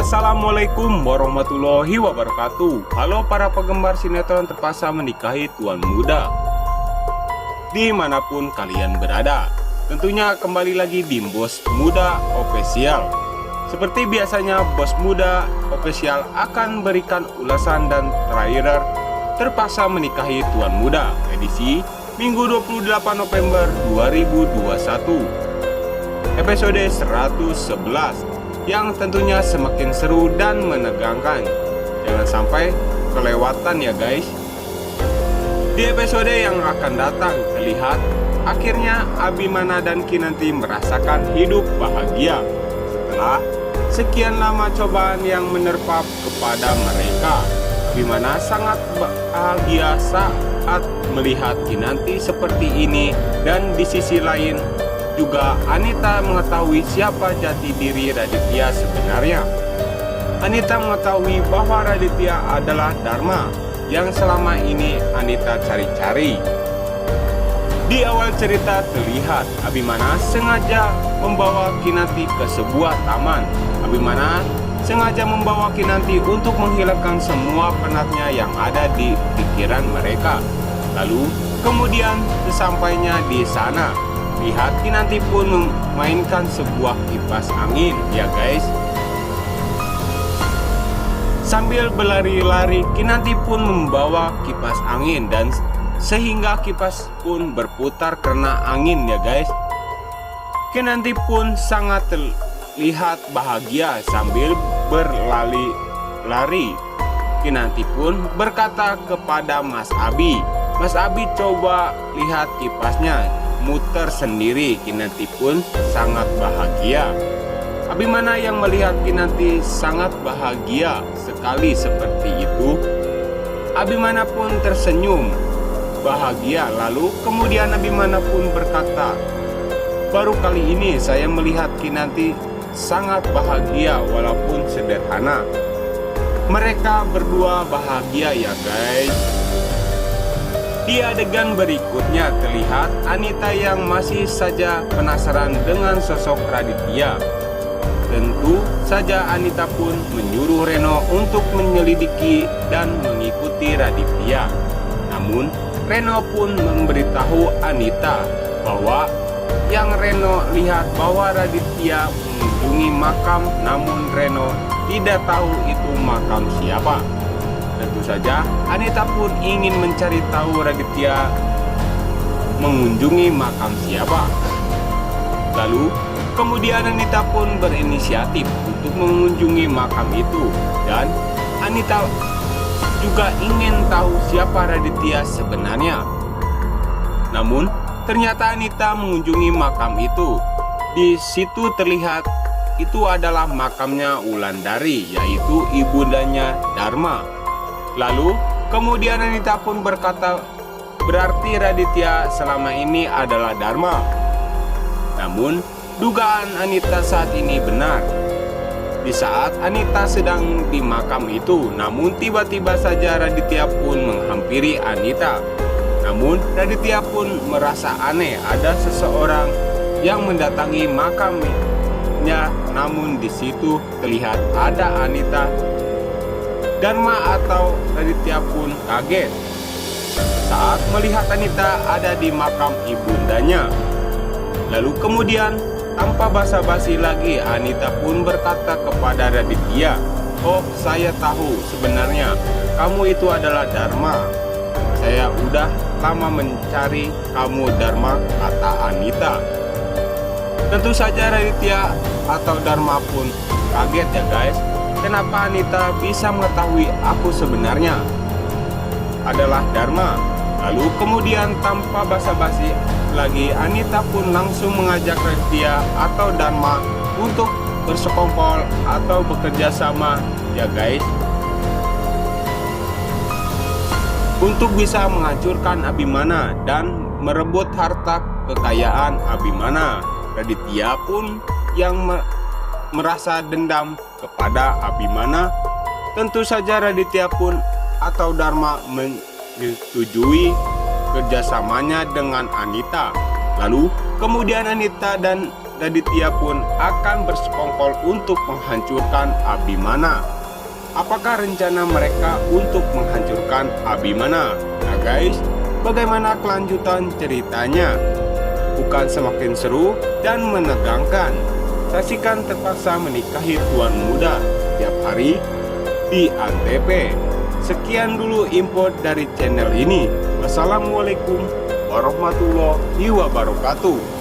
Assalamualaikum warahmatullahi wabarakatuh. Halo para penggemar sinetron Terpaksa Menikahi Tuan Muda, dimanapun kalian berada. Tentunya kembali lagi di Bos Muda Official. Seperti biasanya, Bos Muda Official akan berikan ulasan dan trailer Terpaksa Menikahi Tuan Muda edisi Minggu 28 November 2021, episode 111, yang tentunya semakin seru dan menegangkan. Jangan sampai kelewatan ya guys. Di episode yang akan datang terlihat akhirnya Abimana dan Kinanti merasakan hidup bahagia setelah sekian lama cobaan yang menerpa kepada mereka. Abimana sangat bahagia saat melihat Kinanti seperti ini, dan di sisi lain juga Anita mengetahui siapa jati diri Raditya sebenarnya. Anita mengetahui bahwa Raditya adalah Dharma yang selama ini Anita cari-cari. Di awal cerita terlihat Abimana sengaja membawa Kinanti ke sebuah taman. Abimana sengaja membawa Kinanti untuk menghilangkan semua penatnya yang ada di pikiran mereka. Lalu kemudian sesampainya di sana, lihat Kinanti pun memainkan sebuah kipas angin ya guys. Sambil berlari-lari, Kinanti pun membawa kipas angin dan sehingga kipas pun berputar karena angin ya guys. Kinanti pun sangat terlihat bahagia sambil berlari-lari. Kinanti pun berkata kepada Mas Abi, "Mas Abi, coba lihat kipasnya muter sendiri." Kinanti pun sangat bahagia. Abimana yang melihat Kinanti sangat bahagia sekali seperti itu, Abimana pun tersenyum bahagia. Lalu kemudian Abimana pun berkata, "Baru kali ini saya melihat Kinanti sangat bahagia walaupun sederhana." Mereka berdua bahagia ya guys. Di adegan berikutnya terlihat Anita yang masih saja penasaran dengan sosok Raditya. Tentu saja Anita pun menyuruh Reno untuk menyelidiki dan mengikuti Raditya. Namun Reno pun memberitahu Anita bahwa yang Reno lihat bahwa Raditya mengunjungi makam, namun Reno tidak tahu itu makam siapa. Tentu saja Anita pun ingin mencari tahu Raditya mengunjungi makam siapa. Lalu kemudian Anita pun berinisiatif untuk mengunjungi makam itu, dan Anita juga ingin tahu siapa Raditya sebenarnya. Namun ternyata Anita mengunjungi makam itu. Di situ terlihat itu adalah makamnya Wulandari, yaitu ibundanya Dharma. Lalu kemudian Anita pun berkata, berarti Raditya selama ini adalah Dharma. Namun dugaan Anita saat ini benar. Di saat Anita sedang di makam itu, namun tiba-tiba saja Raditya pun menghampiri Anita. Namun Raditya pun merasa aneh ada seseorang yang mendatangi makamnya. Namun di situ terlihat ada Anita. Dharma atau Raditya pun kaget saat melihat Anita ada di makam ibundanya. Lalu kemudian tanpa basa-basi lagi Anita pun berkata kepada Raditya, "Oh, saya tahu sebenarnya kamu itu adalah Dharma. Saya udah lama mencari kamu Dharma," kata Anita. Tentu saja Raditya atau Dharma pun kaget ya guys. Kenapa Anita bisa mengetahui aku sebenarnya adalah Dharma? Lalu kemudian tanpa basa-basi lagi Anita pun langsung mengajak Raditya atau Dharma untuk bersekongkol atau bekerja sama ya guys, untuk bisa menghancurkan Abimana dan merebut harta kekayaan Abimana. Raditya pun yang merasa dendam kepada Abimana. Tentu saja Raditya pun atau Dharma menyetujui kerjasamanya dengan Anita. Lalu kemudian Anita dan dan Ditya pun akan bersekongkol untuk menghancurkan Abimana. Apakah rencana mereka untuk menghancurkan Abimana? Nah guys, bagaimana kelanjutan ceritanya? Bukan semakin seru dan menegangkan? Saksikan Terpaksa Menikahi Tuan Muda tiap hari di Antv. Sekian dulu info dari channel ini. Wassalamualaikum warahmatullahi wabarakatuh.